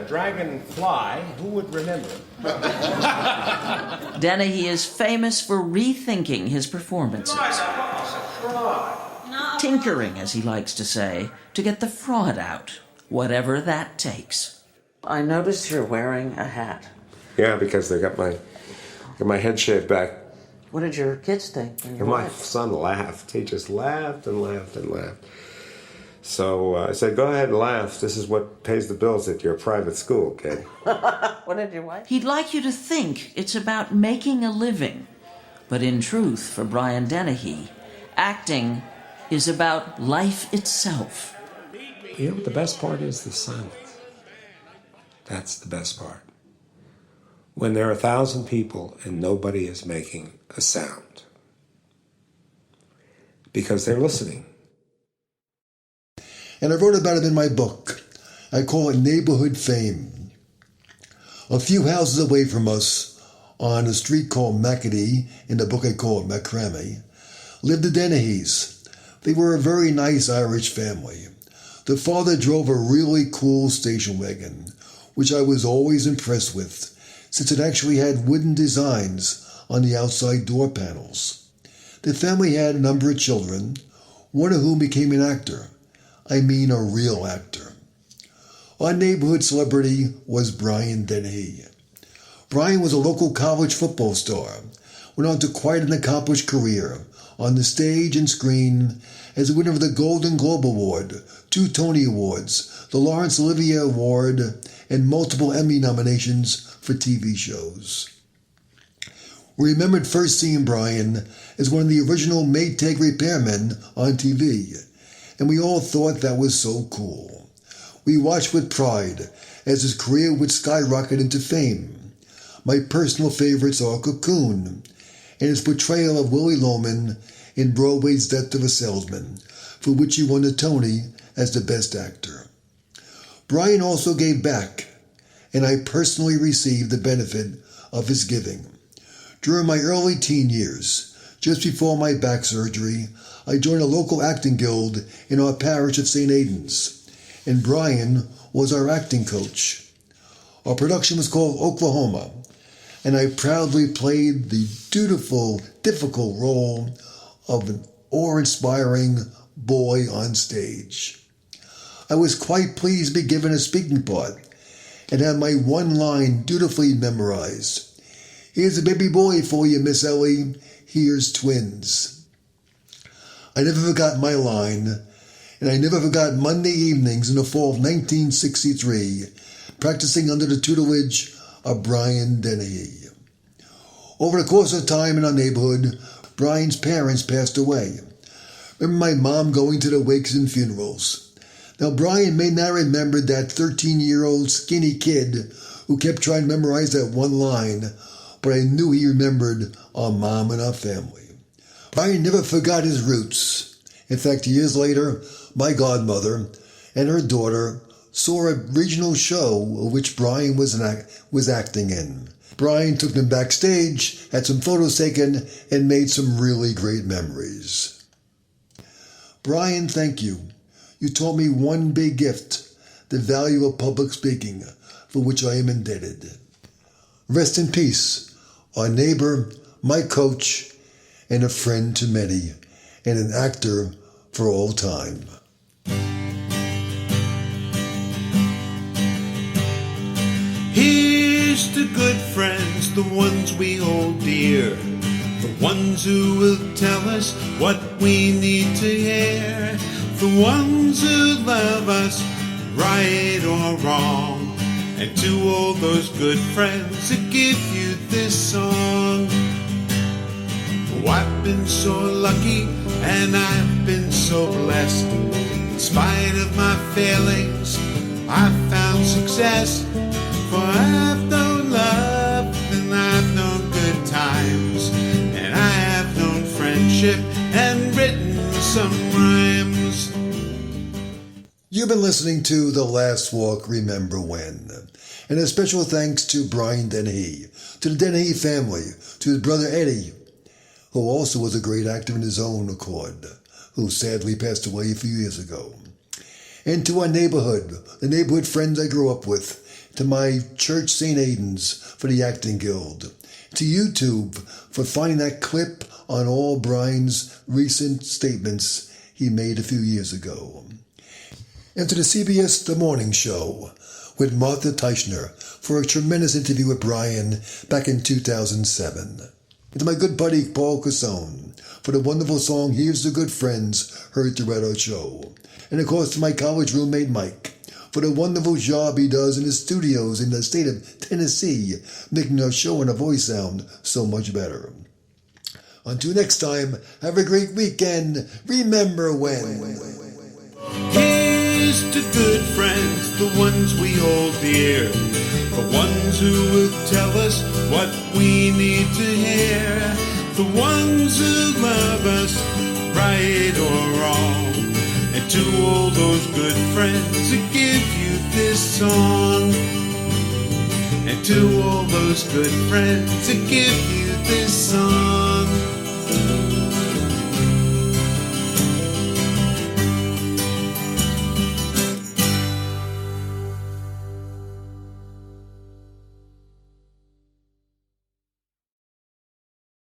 a dragonfly, who would remember? Dennehy is famous for rethinking his performances. Tinkering, as he likes to say, to get the fraud out, whatever that takes. I notice you're wearing a hat. Yeah, because they got my head shaved back. What did your kids think? And My son laughed. He just laughed and laughed and laughed. So I said, go ahead and laugh. This is what pays the bills at your private school, kid. What did your wife? He'd like you to think it's about making a living. But in truth, for Brian Dennehy, acting is about life itself. You know what the best part is? The silence. That's the best part. When there are 1,000 people and nobody is making a sound. Because they're listening. And I wrote about it in my book. I call it Neighborhood Fame. A few houses away from us, on a street called Macadee, in the book I call it Macrame, lived the Dennehys. They were a very nice Irish family. The father drove a really cool station wagon, which I was always impressed with, since it actually had wooden designs on the outside door panels. The family had a number of children, one of whom became an actor. I mean a real actor. Our neighborhood celebrity was Brian Dennehy. Brian was a local college football star, went on to quite an accomplished career on the stage and screen as a winner of the Golden Globe Award, 2 Tony Awards, the Laurence Olivier Award, and multiple Emmy nominations for TV shows. We remembered first seeing Brian as one of the original Maytag repairmen on TV, and we all thought that was so cool. We watched with pride as his career would skyrocket into fame. My personal favorites are Cocoon and his portrayal of Willie Loman in Broadway's Death of a Salesman, for which he won a Tony as the Best Actor. Brian also gave back, and I personally received the benefit of his giving. During my early teen years, just before my back surgery, I joined a local acting guild in our parish of St. Aidan's, and Brian was our acting coach. Our production was called Oklahoma, and I proudly played the dutiful, difficult role of an awe-inspiring boy on stage. I was quite pleased to be given a speaking part and had my one line dutifully memorized. Here's a baby boy for you, Miss Ellie. Here's twins. I never forgot my line, and I never forgot Monday evenings in the fall of 1963, practicing under the tutelage of Brian Dennehy. Over the course of time in our neighborhood, Brian's parents passed away. Remember my mom going to the wakes and funerals. Now, Brian may not remember that 13-year-old skinny kid who kept trying to memorize that one line, but I knew he remembered our mom and our family. Brian never forgot his roots. In fact, years later, my godmother and her daughter saw a regional show which Brian was acting in. Brian took them backstage, had some photos taken, and made some really great memories. Brian, thank you. You taught me one big gift, the value of public speaking, for which I am indebted. Rest in peace, our neighbor, my coach, and a friend to many, and an actor for all time. Here's to good friends, the ones we hold dear, the ones who will tell us what we need to hear, the ones who love us, right or wrong, and to all those good friends that give you this song. Oh, I've been so lucky and I've been so blessed. In spite of my failings, I've found success. For I've known love and I've known good times, and I have known friendship and written some rhymes. You've been listening to The Last Walk, Remember When. And a special thanks to Brian Dennehy, to the Dennehy family, to his brother Eddie, who also was a great actor in his own accord, who sadly passed away a few years ago. And to our neighborhood, the neighborhood friends I grew up with, to my church St. Aidan's for the Acting Guild, to YouTube for finding that clip on all Brian's recent statements he made a few years ago, and to the CBS The Morning Show with Martha Teichner for a tremendous interview with Brian back in 2007, and to my good buddy Paul Cassone for the wonderful song Here's the Good Friends heard throughout our show, and of course to my college roommate Mike for the wonderful job he does in the studios in the state of Tennessee, making our show and our voice sound so much better. Until next time, have a great weekend. Remember when. Here's to good friends, the ones we hold dear, the ones who will tell us what we need to hear, the ones who love us, right or wrong. And to all those good friends who give you this song. And to all those good friends who give you this song.